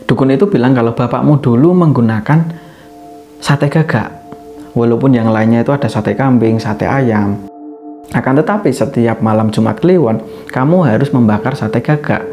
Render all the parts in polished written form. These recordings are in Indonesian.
Dukun itu bilang kalau bapakmu dulu menggunakan sate gagak. Walaupun yang lainnya itu ada sate kambing, sate ayam. Akan tetapi setiap malam Jumat Kliwon, kamu harus membakar sate gagak.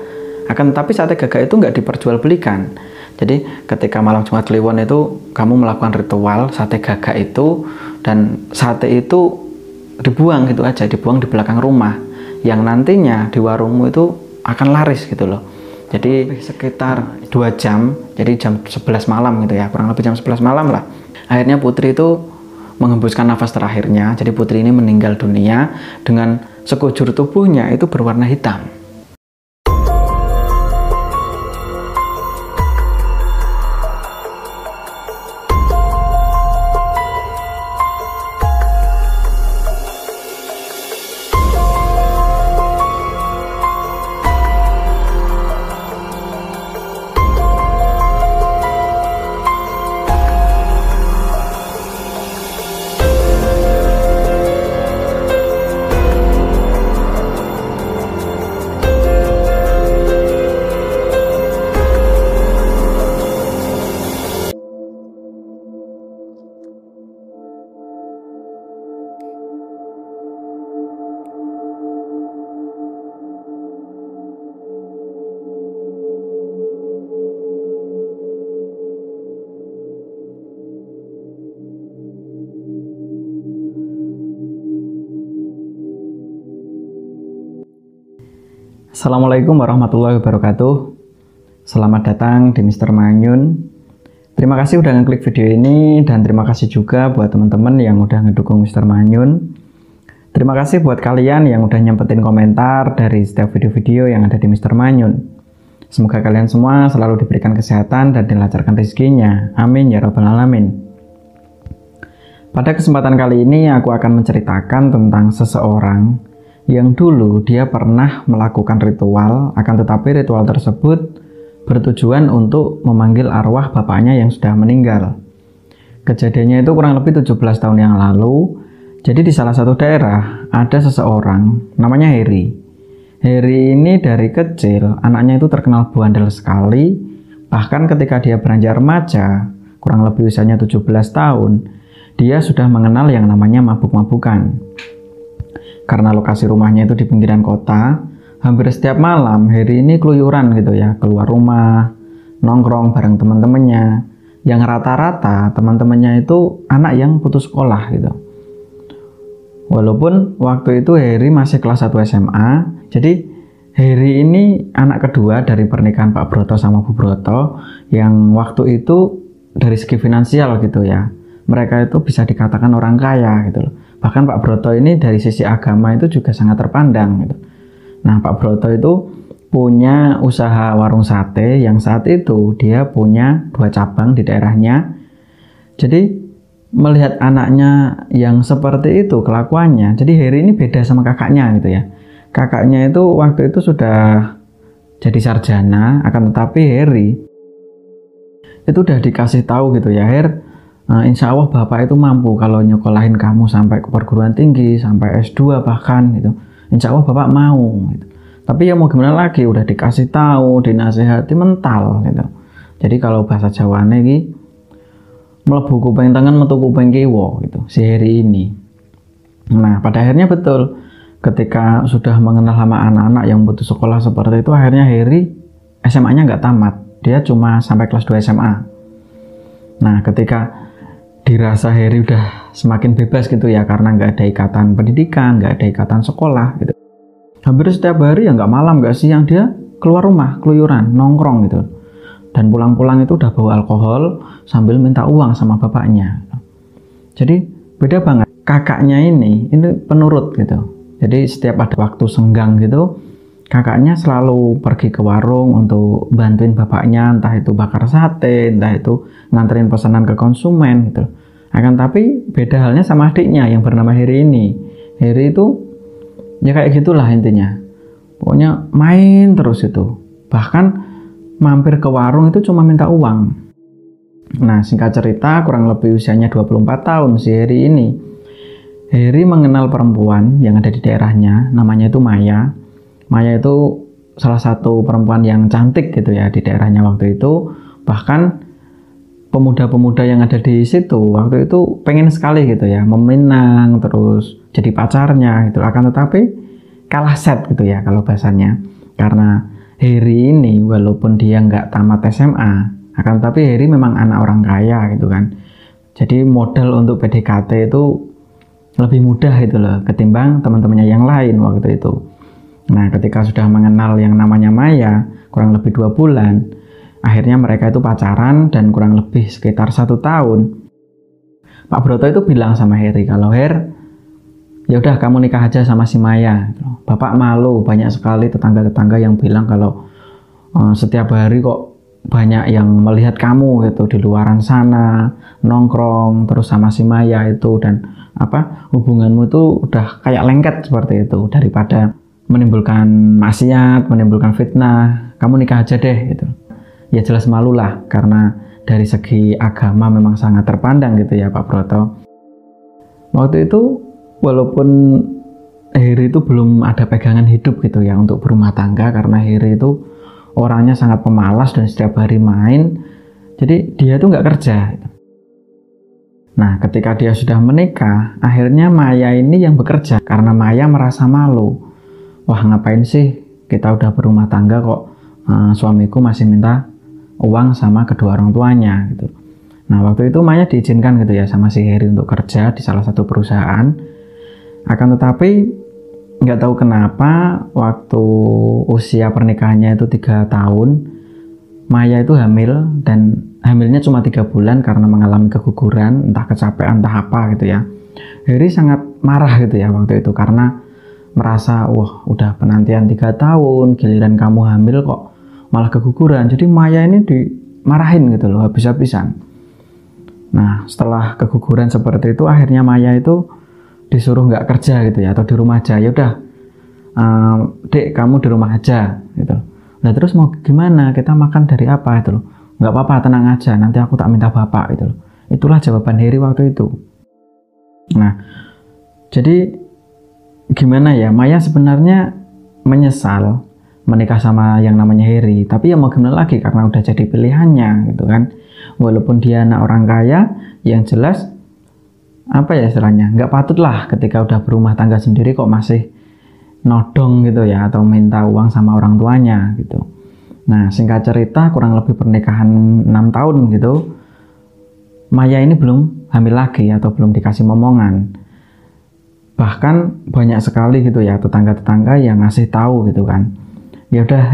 Akan tetapi sate gagak itu nggak diperjualbelikan. Jadi ketika malam Jumat Kliwon itu kamu melakukan ritual sate gagak itu, dan sate itu dibuang gitu aja, dibuang di belakang rumah, yang nantinya di warungmu itu akan laris gitu loh. Jadi sekitar 2 jam, jadi jam 11 malam gitu ya, kurang lebih jam 11 malam lah. Akhirnya putri itu menghembuskan nafas terakhirnya. Jadi putri ini meninggal dunia dengan sekujur tubuhnya itu berwarna hitam. Assalamualaikum warahmatullahi wabarakatuh. Selamat datang di Mr. Manyun. Terima kasih udah ngeklik video ini, dan terima kasih juga buat teman-teman yang udah ngedukung Mr. Manyun. Terima kasih buat kalian yang udah nyempetin komentar dari setiap video-video yang ada di Mr. Manyun. Semoga kalian semua selalu diberikan kesehatan dan dilancarkan rezekinya. Amin ya rabbal alamin. Pada kesempatan kali ini aku akan menceritakan tentang seseorang yang dulu dia pernah melakukan ritual, akan tetapi ritual tersebut bertujuan untuk memanggil arwah bapaknya yang sudah meninggal. Kejadiannya itu kurang lebih 17 tahun yang lalu. Jadi di salah satu daerah ada seseorang namanya Heri. Heri ini dari kecil anaknya itu terkenal bandel sekali. Bahkan ketika dia beranjak remaja, kurang lebih usianya 17 tahun, dia sudah mengenal yang namanya mabuk-mabukan. Karena lokasi rumahnya itu di pinggiran kota, hampir setiap malam Heri ini keluyuran gitu ya, keluar rumah, nongkrong bareng teman-temannya, yang rata-rata teman-temannya itu anak yang putus sekolah gitu. Walaupun waktu itu Heri masih kelas 1 SMA, jadi Heri ini anak kedua dari pernikahan Pak Broto sama Bu Broto, yang waktu itu dari segi finansial gitu ya, mereka itu bisa dikatakan orang kaya gitu loh. Bahkan Pak Broto ini dari sisi agama itu juga sangat terpandang gitu. Nah, Pak Broto itu punya usaha warung sate yang saat itu dia punya 2 cabang di daerahnya. Jadi melihat anaknya yang seperti itu kelakuannya, jadi Heri ini beda sama kakaknya gitu ya. Kakaknya itu waktu itu sudah jadi sarjana, akan tetapi Heri itu udah dikasih tahu gitu ya, insya Allah bapak itu mampu kalau nyekolahin kamu sampai ke perguruan tinggi, sampai S2 bahkan gitu. Insya Allah bapak mau gitu. Tapi ya mau gimana lagi, udah dikasih tahu, dinasehati mental gitu. Jadi kalau bahasa Jawane iki mlebu kuping tangan metu kuping kiwa gitu, si Heri ini. Nah, pada akhirnya betul ketika sudah mengenal sama anak-anak yang putus sekolah seperti itu, akhirnya Heri SMA-nya nggak tamat. Dia cuma sampai kelas 2 SMA. Nah, ketika dirasa Heri udah semakin bebas gitu ya, karena nggak ada ikatan pendidikan, nggak ada ikatan sekolah gitu. Hampir setiap hari ya, nggak malam nggak siang, dia keluar rumah, keluyuran, nongkrong gitu. Dan pulang-pulang itu udah bawa alkohol sambil minta uang sama bapaknya. Jadi beda banget. Kakaknya ini penurut gitu. Jadi setiap ada waktu senggang gitu, kakaknya selalu pergi ke warung untuk bantuin bapaknya, entah itu bakar sate, entah itu nganterin pesanan ke konsumen gitu. Akan tapi beda halnya sama adiknya yang bernama Heri ini. Heri itu ya kayak gitulah intinya. Pokoknya main terus itu. Bahkan mampir ke warung itu cuma minta uang. Nah, singkat cerita, kurang lebih usianya 24 tahun si Heri ini. Heri mengenal perempuan yang ada di daerahnya, namanya itu Maya. Maya itu salah satu perempuan yang cantik gitu ya di daerahnya waktu itu. Bahkan pemuda-pemuda yang ada di situ waktu itu pengen sekali gitu ya meminang terus jadi pacarnya gitu, akan tetapi kalah set gitu ya kalau bahasanya, karena Harry ini walaupun dia nggak tamat SMA, akan tetapi Harry memang anak orang kaya gitu kan, jadi modal untuk PDKT itu lebih mudah itu loh ketimbang teman-temannya yang lain waktu itu. Nah ketika sudah mengenal yang namanya Maya kurang lebih 2 bulan, akhirnya mereka itu pacaran dan kurang lebih sekitar 1 tahun. Pak Broto itu bilang sama Harry kalau ya udah kamu nikah aja sama si Maya. Bapak malu, banyak sekali tetangga-tetangga yang bilang kalau setiap hari kok banyak yang melihat kamu gitu di luaran sana nongkrong terus sama si Maya itu, dan hubunganmu itu udah kayak lengket seperti itu, daripada menimbulkan maksiat, menimbulkan fitnah, kamu nikah aja deh gitu. Ya jelas malu lah, karena dari segi agama memang sangat terpandang gitu ya Pak Broto. Waktu itu walaupun Harry itu belum ada pegangan hidup gitu ya untuk berumah tangga, karena Harry itu orangnya sangat pemalas dan setiap hari main, jadi dia itu nggak kerja. Nah ketika dia sudah menikah, akhirnya Maya ini yang bekerja karena Maya merasa malu. Wah ngapain sih kita udah berumah tangga kok suamiku masih minta uang sama kedua orang tuanya gitu. Nah waktu itu Maya diizinkan gitu ya sama si Harry untuk kerja di salah satu perusahaan. Akan tetapi nggak tahu kenapa waktu usia pernikahannya itu 3 tahun, Maya itu hamil, dan hamilnya cuma 3 bulan karena mengalami keguguran, entah kecapean entah apa gitu ya. Harry sangat marah gitu ya waktu itu, karena merasa wah udah penantian 3 tahun giliran kamu hamil kok malah keguguran. Jadi Maya ini dimarahin gitu loh habis-habisan. Nah setelah keguguran seperti itu, akhirnya Maya itu disuruh nggak kerja gitu ya, atau di rumah aja. Ya udah dek kamu di rumah aja gitu. Nah terus mau gimana, kita makan dari apa itu loh? Nggak apa-apa, tenang aja, nanti aku tak minta bapak gitu loh. Itulah jawaban Harry waktu itu. Nah jadi gimana ya, Maya sebenarnya menyesal menikah sama yang namanya Harry, tapi ya mau gimana lagi karena udah jadi pilihannya gitu kan. Walaupun dia anak orang kaya, yang jelas istilahnya nggak patut lah ketika udah berumah tangga sendiri kok masih nodong gitu ya, atau minta uang sama orang tuanya gitu. Nah singkat cerita kurang lebih pernikahan 6 tahun gitu, Maya ini belum hamil lagi atau belum dikasih momongan. Bahkan banyak sekali gitu ya tetangga-tetangga yang ngasih tahu gitu kan, ya udah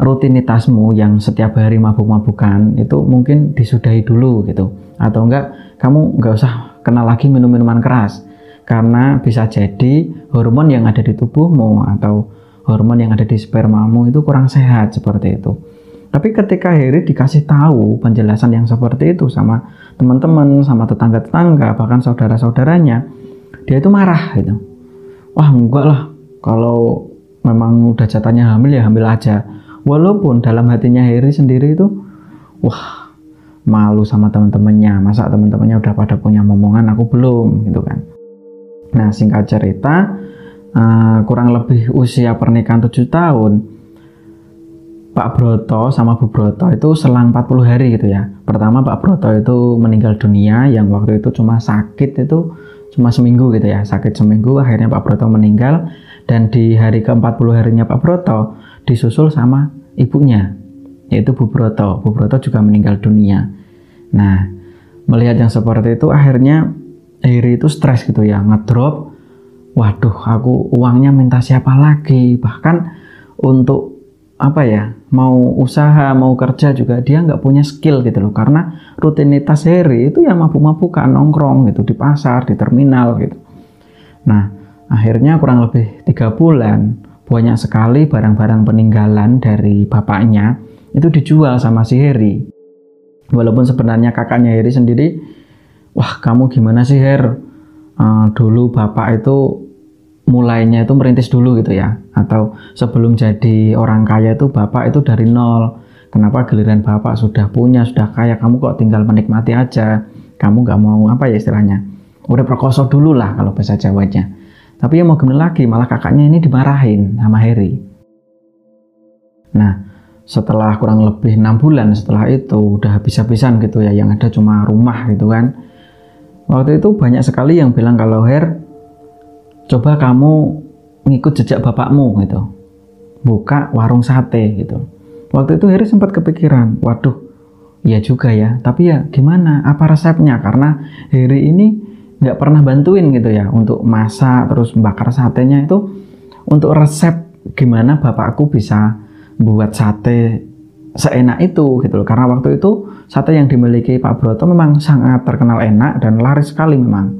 rutinitasmu yang setiap hari mabuk-mabukan itu mungkin disudahi dulu gitu, atau enggak kamu nggak usah kenal lagi minum-minuman keras, karena bisa jadi hormon yang ada di tubuhmu atau hormon yang ada di spermamu itu kurang sehat seperti itu. Tapi ketika Harry dikasih tahu penjelasan yang seperti itu sama teman-teman, sama tetangga-tetangga, bahkan saudara-saudaranya, dia itu marah gitu. Wah enggak lah, kalau memang udah jatahnya hamil ya hamil aja. Walaupun dalam hatinya Harry sendiri itu wah malu sama teman-temannya, masa teman-temannya udah pada punya momongan aku belum gitu kan. Nah singkat cerita kurang lebih usia pernikahan 7 tahun, Pak Broto sama Bu Broto itu selang 40 hari gitu ya. Pertama Pak Broto itu meninggal dunia, yang waktu itu cuma sakit itu cuma seminggu gitu ya, sakit seminggu, akhirnya Pak Broto meninggal. Dan di hari ke-40 harinya Pak Broto disusul sama ibunya, yaitu Bu Broto. Bu Broto juga meninggal dunia. Nah melihat yang seperti itu, akhirnya Harry itu stres gitu ya, ngedrop. Waduh aku uangnya minta siapa lagi, bahkan untuk mau usaha, mau kerja juga dia nggak punya skill gitu loh, karena rutinitas Harry itu ya mabuk-mabukan, nongkrong gitu di pasar, di terminal gitu. Nah akhirnya kurang lebih 3 bulan banyak sekali barang-barang peninggalan dari bapaknya itu dijual sama si Harry. Walaupun sebenarnya kakaknya Harry sendiri, wah kamu gimana sih Her, dulu bapak itu mulainya itu merintis dulu gitu ya, atau sebelum jadi orang kaya itu bapak itu dari nol. Kenapa giliran bapak sudah punya, sudah kaya, kamu kok tinggal menikmati aja, kamu nggak mau istilahnya udah perkosa dulu lah kalau bahasa Jawanya. Tapi ya mau gimana lagi, malah kakaknya ini dimarahin sama Harry. Nah setelah kurang lebih 6 bulan setelah itu udah habis-habisan gitu ya, yang ada cuma rumah gitu kan. Waktu itu banyak sekali yang bilang kalau Her, coba kamu ngikut jejak bapakmu gitu, buka warung sate gitu. Waktu itu Heri sempat kepikiran, waduh, iya juga ya, tapi ya gimana, apa resepnya? Karena Heri ini nggak pernah bantuin gitu ya untuk masak terus bakar satenya. Itu untuk resep gimana bapakku bisa buat sate seenak itu gitu loh. Karena waktu itu sate yang dimiliki Pak Broto memang sangat terkenal enak dan laris sekali memang.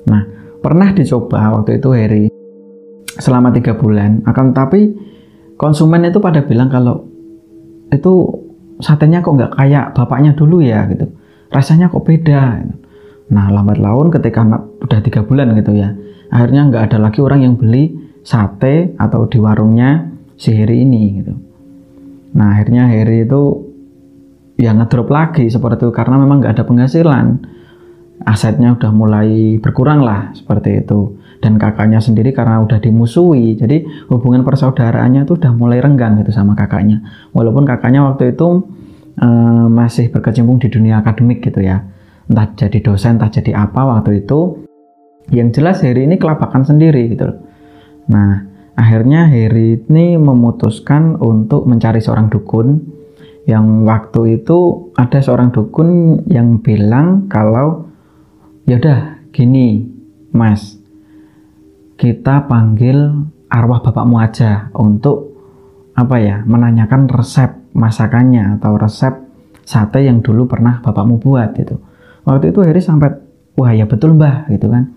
Nah, pernah dicoba waktu itu Heri selama 3 bulan, akan tetapi konsumen itu pada bilang kalau itu satenya kok nggak kayak bapaknya dulu ya gitu, rasanya kok beda gitu. Nah, lambat laun ketika udah 3 bulan gitu ya, akhirnya nggak ada lagi orang yang beli sate atau di warungnya si Heri ini gitu. Nah, akhirnya Heri itu ya ngedrop lagi seperti itu karena memang nggak ada penghasilan, asetnya udah mulai berkurang lah seperti itu. Dan kakaknya sendiri karena udah dimusuhi, jadi hubungan persaudaraannya tuh udah mulai renggang gitu sama kakaknya. Walaupun kakaknya waktu itu masih berkecimpung di dunia akademik gitu ya, entah jadi dosen, entah jadi apa waktu itu. Yang jelas Heri ini kelabakan sendiri gitu. Nah, akhirnya Heri ini memutuskan untuk mencari seorang dukun. Yang waktu itu ada seorang dukun yang bilang kalau ya udah gini Mas, kita panggil arwah bapakmu aja untuk menanyakan resep masakannya atau resep sate yang dulu pernah bapakmu buat gitu. Waktu itu Heri sampai, wah ya betul mbah gitu kan,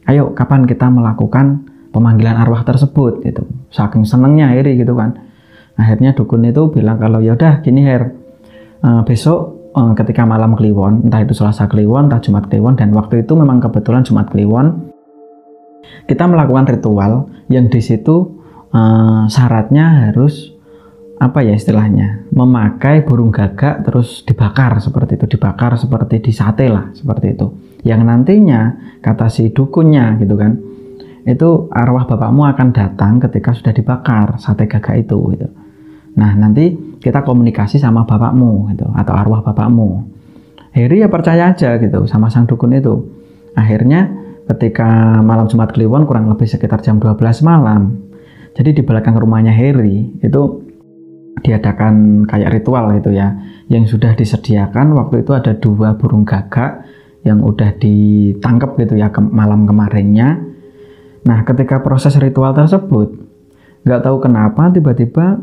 ayo kapan kita melakukan pemanggilan arwah tersebut gitu. Saking senengnya Heri gitu kan. Akhirnya dukun itu bilang kalau ya udah gini Her, besok ketika malam Kliwon, entah itu Selasa Kliwon, entah Jumat Kliwon, dan waktu itu memang kebetulan Jumat Kliwon, kita melakukan ritual yang di situ syaratnya harus istilahnya memakai burung gagak terus dibakar seperti itu, dibakar seperti di sate lah seperti itu. Yang nantinya kata si dukunnya gitu kan, itu arwah bapakmu akan datang ketika sudah dibakar sate gagak itu gitu. Nah, nanti kita komunikasi sama bapakmu gitu atau arwah bapakmu. Heri ya percaya aja gitu sama sang dukun itu. Akhirnya ketika malam Jumat Kliwon kurang lebih sekitar jam 12 malam. Jadi di belakang rumahnya Heri itu diadakan kayak ritual itu ya, yang sudah disediakan waktu itu ada 2 burung gagak yang udah ditangkap gitu ya malam kemarinnya. Nah, ketika proses ritual tersebut, nggak tahu kenapa tiba-tiba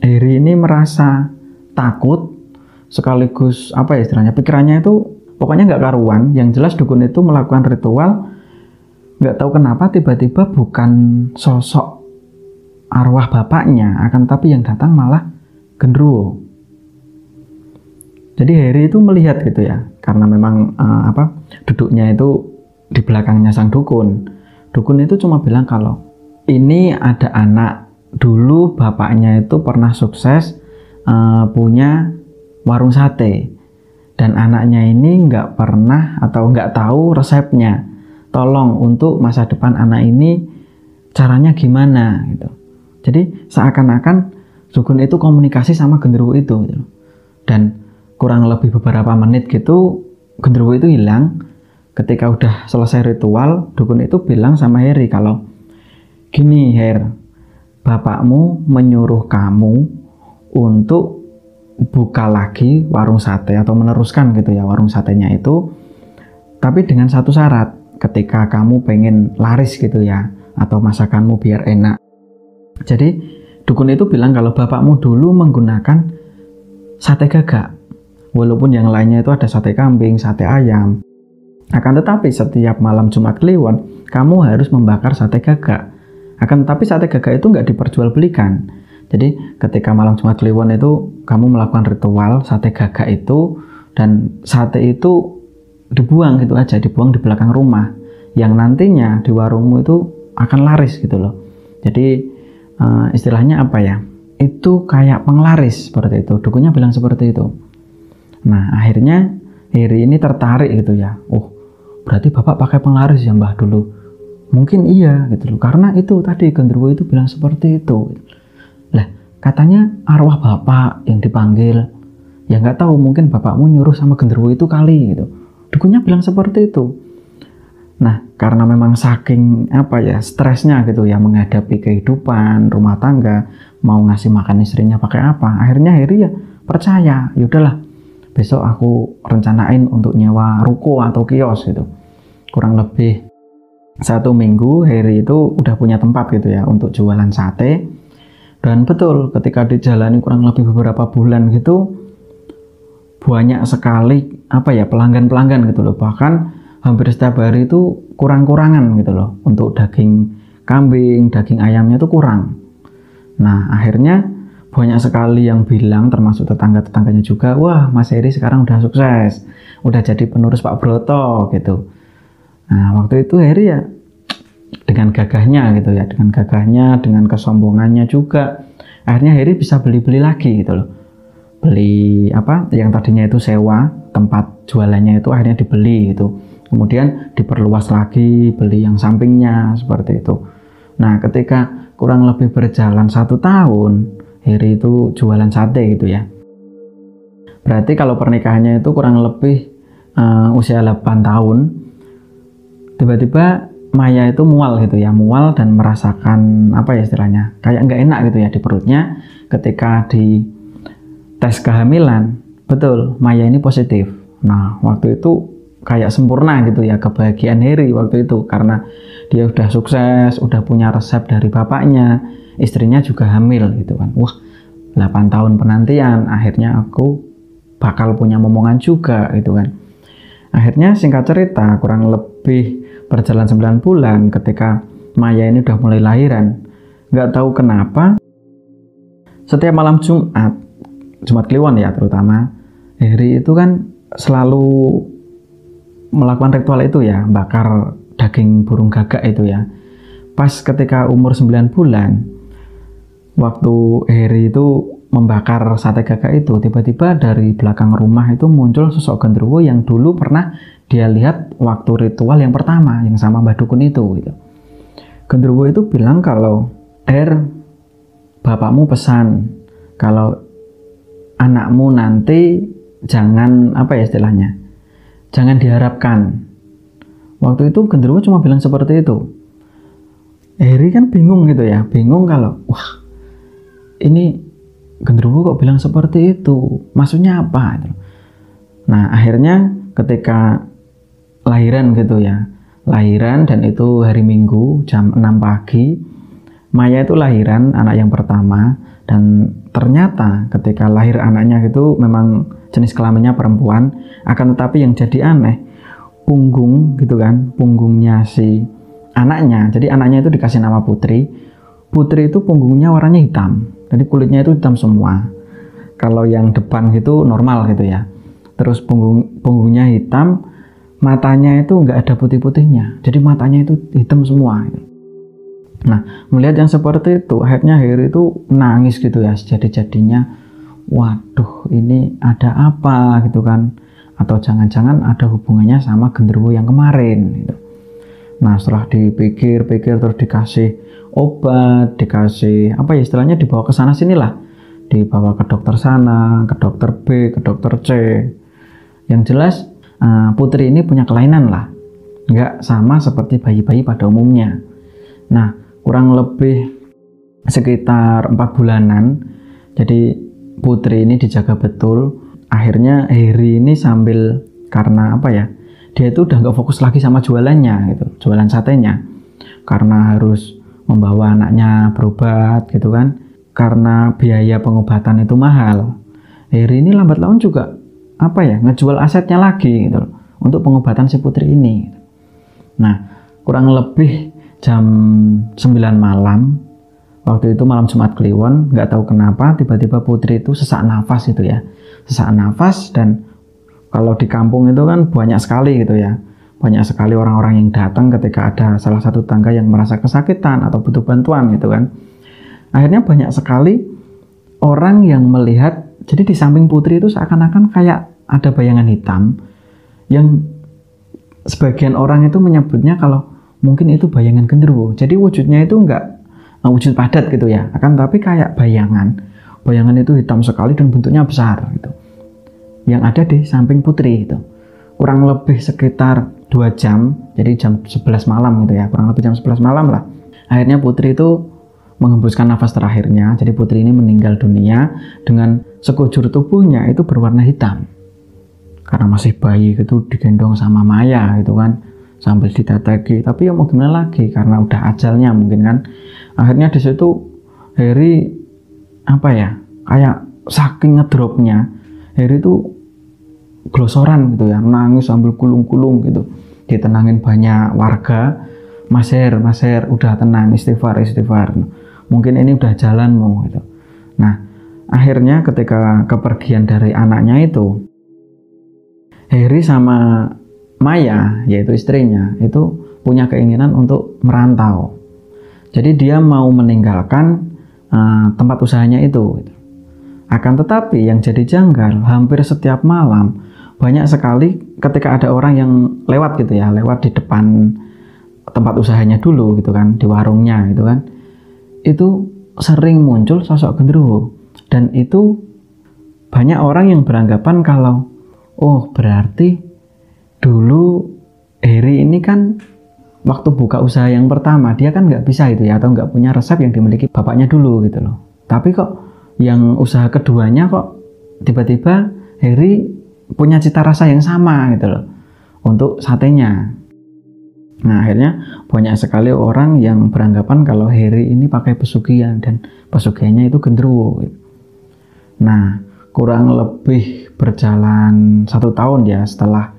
Heri ini merasa takut sekaligus istilahnya pikirannya itu pokoknya nggak karuan. Yang jelas dukun itu melakukan ritual, nggak tahu kenapa tiba-tiba bukan sosok arwah bapaknya, akan tapi yang datang malah genderuwo. Jadi Heri itu melihat gitu ya, karena memang duduknya itu di belakangnya sang dukun. Dukun itu cuma bilang kalau ini ada anak, dulu bapaknya itu pernah sukses punya warung sate, dan anaknya ini nggak pernah atau nggak tahu resepnya. Tolong untuk masa depan anak ini caranya gimana gitu. Jadi seakan-akan dukun itu komunikasi sama genderuwo itu gitu. Dan kurang lebih beberapa menit gitu genderuwo itu hilang. Ketika udah selesai ritual, dukun itu bilang sama Heri kalau gini Her, bapakmu menyuruh kamu untuk buka lagi warung sate atau meneruskan gitu ya warung satenya itu, tapi dengan satu syarat, ketika kamu pengen laris gitu ya atau masakanmu biar enak. Jadi dukun itu bilang kalau bapakmu dulu menggunakan sate gagak, walaupun yang lainnya itu ada sate kambing, sate ayam, akan tetapi setiap malam Jumat Kliwon kamu harus membakar sate gagak. Akan tetapi sate gagak itu nggak diperjualbelikan. Jadi ketika malam Jumat Kliwon itu kamu melakukan ritual sate gagak itu, dan sate itu dibuang gitu aja, dibuang di belakang rumah, yang nantinya di warungmu itu akan laris gitu loh. Jadi istilahnya itu kayak penglaris seperti itu. Dukunnya bilang seperti itu. Nah, akhirnya Heri ini tertarik gitu ya. Oh, berarti bapak pakai penglaris ya mbah dulu. Mungkin iya gitu loh, karena itu tadi genderuwo itu bilang seperti itu. Lah, katanya arwah bapak yang dipanggil. Ya nggak tahu, mungkin bapakmu nyuruh sama genderuwo itu kali gitu. Dukunnya bilang seperti itu. Nah, karena memang saking stresnya gitu ya menghadapi kehidupan rumah tangga, mau ngasih makan istrinya pakai apa, akhirnya Heri ya percaya, yaudahlah besok aku rencanain untuk nyewa ruko atau kios gitu. Kurang lebih 1 minggu Heri itu udah punya tempat gitu ya untuk jualan sate. Dan betul, ketika dijalani kurang lebih beberapa bulan gitu, banyak sekali pelanggan-pelanggan gitu loh. Bahkan hampir setiap hari itu kurang-kurangan gitu loh. Untuk daging kambing, daging ayamnya itu kurang. Nah, akhirnya banyak sekali yang bilang, termasuk tetangga-tetangganya juga, wah Mas Heri sekarang udah sukses, udah jadi penerus Pak Broto gitu. Nah, waktu itu Heri ya dengan gagahnya gitu ya, dengan kesombongannya juga, akhirnya Heri bisa beli-beli lagi gitu loh. Beli yang tadinya itu sewa tempat jualannya itu akhirnya dibeli gitu, kemudian diperluas lagi, beli yang sampingnya seperti itu. Nah, ketika kurang lebih berjalan 1 tahun Heri itu jualan sate gitu ya, berarti kalau pernikahannya itu kurang lebih usia 8 tahun, tiba-tiba Maya itu mual gitu ya, mual dan merasakan istilahnya kayak nggak enak gitu ya di perutnya. Ketika di tes kehamilan, betul, Maya ini positif. Nah, waktu itu kayak sempurna gitu ya kebahagiaan Heri waktu itu, karena dia udah sukses, udah punya resep dari bapaknya, istrinya juga hamil gitu kan. Wah, 8 tahun penantian, akhirnya aku bakal punya momongan juga gitu kan. Akhirnya singkat cerita, kurang lebih berjalan 9 bulan ketika Maya ini udah mulai lahiran. Nggak tahu kenapa, setiap malam Jumat Kliwon ya terutama, Heri itu kan selalu melakukan ritual itu ya, bakar daging burung gagak itu ya. Pas ketika umur 9 bulan, waktu Heri itu membakar sate gagak itu, tiba-tiba dari belakang rumah itu muncul sosok genderuwo yang dulu pernah dia lihat waktu ritual yang pertama yang sama Mbah Dukun itu gitu. Genderuwo itu bilang kalau, bapakmu pesan kalau anakmu nanti jangan istilahnya, jangan diharapkan. Waktu itu genderuwo cuma bilang seperti itu. Heri kan bingung gitu ya, bingung kalau wah ini genderuwo kok bilang seperti itu, maksudnya apa? Nah, akhirnya ketika lahiran gitu ya, lahiran dan itu hari Minggu jam 6 pagi, Maya itu lahiran, anak yang pertama. Dan ternyata ketika lahir anaknya itu memang jenis kelaminnya perempuan, akan tetapi yang jadi aneh, punggung gitu kan, punggungnya si anaknya, jadi anaknya itu dikasih nama Putri. Putri itu punggungnya warnanya hitam, jadi kulitnya itu hitam semua. Kalau yang depan gitu normal gitu ya, terus punggungnya hitam, matanya itu nggak ada putih-putihnya, jadi matanya itu hitam semua gitu. Nah, melihat yang seperti itu, akhirnya Heri itu nangis gitu ya, sejadi-jadinya, waduh ini ada apa gitu kan, atau jangan-jangan ada hubungannya sama genderuwo yang kemarin gitu. Nah, setelah dipikir-pikir terus dikasih obat, dikasih istilahnya dibawa ke sana sini lah, dibawa ke dokter sana, ke dokter B, ke dokter C. Yang jelas Putri ini punya kelainan lah, nggak sama seperti bayi-bayi pada umumnya. Nah, kurang lebih sekitar 4 bulanan, jadi Putri ini dijaga betul. Akhirnya Heri ini sambil, karena dia itu udah nggak fokus lagi sama jualannya gitu, jualan satenya, karena harus membawa anaknya berobat gitu kan, karena biaya pengobatan itu mahal. Heri ini lambat laun juga ngejual asetnya lagi gitu untuk pengobatan si Putri ini. Nah, kurang lebih jam 9 malam, waktu itu malam Jumat Kliwon, nggak tahu kenapa tiba-tiba Putri itu sesak nafas itu ya, sesak nafas. Dan kalau di kampung itu kan banyak sekali gitu ya, banyak sekali orang-orang yang datang ketika ada salah satu tetangga yang merasa kesakitan atau butuh bantuan gitu kan. Akhirnya banyak sekali orang yang melihat, jadi di samping Putri itu seakan-akan kayak ada bayangan hitam yang sebagian orang itu menyebutnya kalau mungkin itu bayangan genderuwo. Jadi wujudnya itu enggak wujud padat gitu ya, akan tapi kayak bayangan. bayangan itu hitam sekali dan bentuknya besar gitu. Yang ada di samping Putri itu. Kurang lebih sekitar 2 jam, jadi jam 11 malam gitu ya, kurang lebih jam 11 malam lah. Akhirnya Putri itu menghembuskan nafas terakhirnya. Jadi Putri ini meninggal dunia dengan sekujur tubuhnya itu berwarna hitam. Karena masih bayi gitu, digendong sama Maya gitu kan, sambil ditatagi. Tapi ya mau gimana lagi, karena udah ajalnya mungkin kan. Akhirnya di situ Harry kayak saking ngedropnya, Harry itu glosoran gitu ya, nangis sambil kulung-kulung gitu. Ditenangin banyak warga, Mas Her, udah tenang, istighfar. Mungkin ini udah jalanmu gitu. Nah, akhirnya ketika kepergian dari anaknya itu, Harry sama Maya, yaitu istrinya, itu punya keinginan untuk merantau. Jadi dia mau meninggalkan tempat usahanya itu. Akan tetapi yang jadi janggal, hampir setiap malam banyak sekali ketika ada orang yang lewat gitu ya, lewat di depan tempat usahanya dulu gitu kan, di warungnya gitu kan, itu sering muncul sosok genderuwo. Dan itu banyak orang yang beranggapan kalau berarti dulu Harry ini kan waktu buka usaha yang pertama dia kan nggak bisa itu ya, atau nggak punya resep yang dimiliki bapaknya dulu gitu loh. Tapi kok yang usaha keduanya kok tiba-tiba Harry punya cita rasa yang sama gitu loh untuk satenya. Nah, akhirnya banyak sekali orang yang beranggapan kalau Harry ini pakai pesugihan dan pesugihannya itu genderuwo. Nah, kurang lebih berjalan 1 tahun ya setelah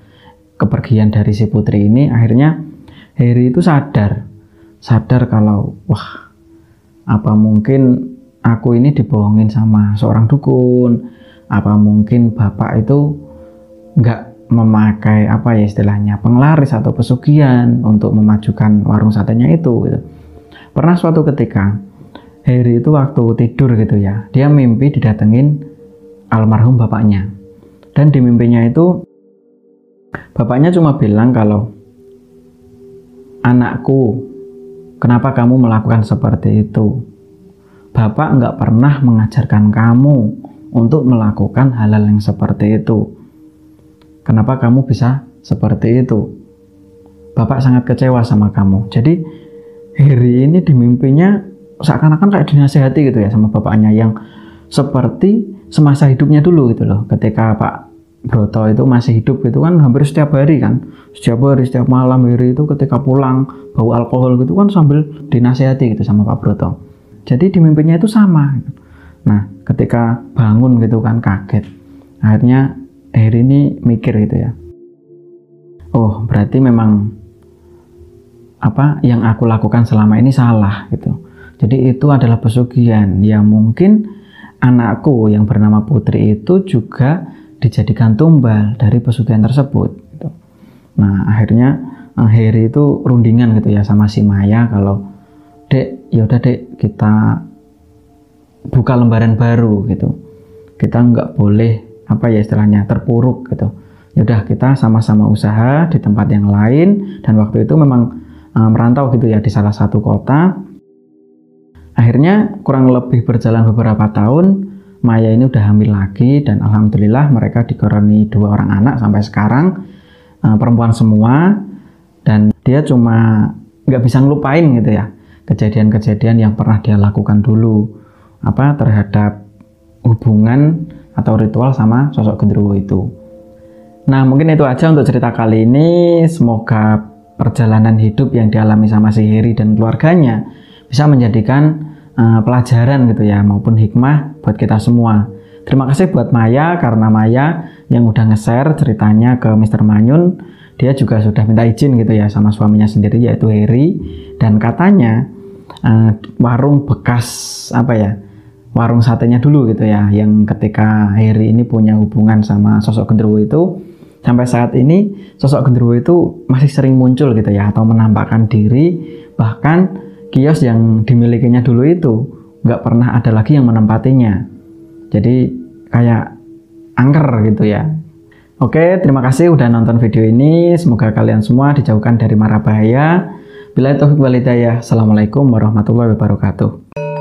kepergian dari si Putri ini, akhirnya Harry itu sadar kalau apa mungkin aku ini dibohongin sama seorang dukun, apa mungkin bapak itu nggak memakai istilahnya penglaris atau pesugihan untuk memajukan warung satenya itu gitu. Pernah suatu ketika Harry itu waktu tidur gitu ya, dia mimpi didatengin almarhum bapaknya. Dan di mimpinya itu bapaknya cuma bilang kalau, anakku, kenapa kamu melakukan seperti itu? Bapak nggak pernah mengajarkan kamu untuk melakukan hal-hal yang seperti itu. Kenapa kamu bisa seperti itu? Bapak sangat kecewa sama kamu. Jadi Harry ini di mimpinya seakan-akan kayak dinasehati gitu ya sama bapaknya, yang seperti semasa hidupnya dulu gitu loh. Ketika Pak Broto itu masih hidup gitu kan, hampir setiap hari kan, setiap malam Harry itu ketika pulang bau alkohol gitu kan sambil dinasehati gitu sama Pak Broto. Jadi di mimpinya itu sama. Nah, ketika bangun gitu kan kaget. Akhirnya Harry ini mikir gitu ya. Berarti memang yang aku lakukan selama ini salah gitu. Jadi itu adalah pesugihan. Ya mungkin anakku yang bernama Putri itu juga dijadikan tumbal dari pesugihan tersebut gitu. Nah, akhirnya Harry itu rundingan gitu ya sama si Maya kalau, Dek, yaudah Dek, kita buka lembaran baru gitu. Kita nggak boleh istilahnya terpuruk gitu. Yaudah, kita sama-sama usaha di tempat yang lain. Dan waktu itu memang merantau gitu ya di salah satu kota. Akhirnya kurang lebih berjalan beberapa tahun, Maya ini udah hamil lagi dan alhamdulillah mereka dikaruniai 2 orang anak sampai sekarang, perempuan semua. Dan dia cuma nggak bisa ngelupain gitu ya kejadian-kejadian yang pernah dia lakukan dulu terhadap hubungan atau ritual sama sosok genderuwo itu. Nah, mungkin itu aja untuk cerita kali ini. Semoga perjalanan hidup yang dialami sama si Harry dan keluarganya bisa menjadikan pelajaran gitu ya, maupun hikmah buat kita semua. Terima kasih buat Maya, karena Maya yang udah nge-share ceritanya ke Mr. Manyun. Dia juga sudah minta izin gitu ya sama suaminya sendiri, yaitu Harry. Dan katanya warung bekas warung satenya dulu gitu ya, yang ketika Harry ini punya hubungan sama sosok genderuwo itu, sampai saat ini sosok genderuwo itu masih sering muncul gitu ya, atau menampakkan diri. Bahkan kios yang dimilikinya dulu itu nggak pernah ada lagi yang menempatinya. Jadi kayak angker gitu ya. Oke, terima kasih udah nonton video ini. Semoga kalian semua dijauhkan dari mara bahaya. Billahi taufiq wal hidayah. Assalamualaikum warahmatullahi wabarakatuh.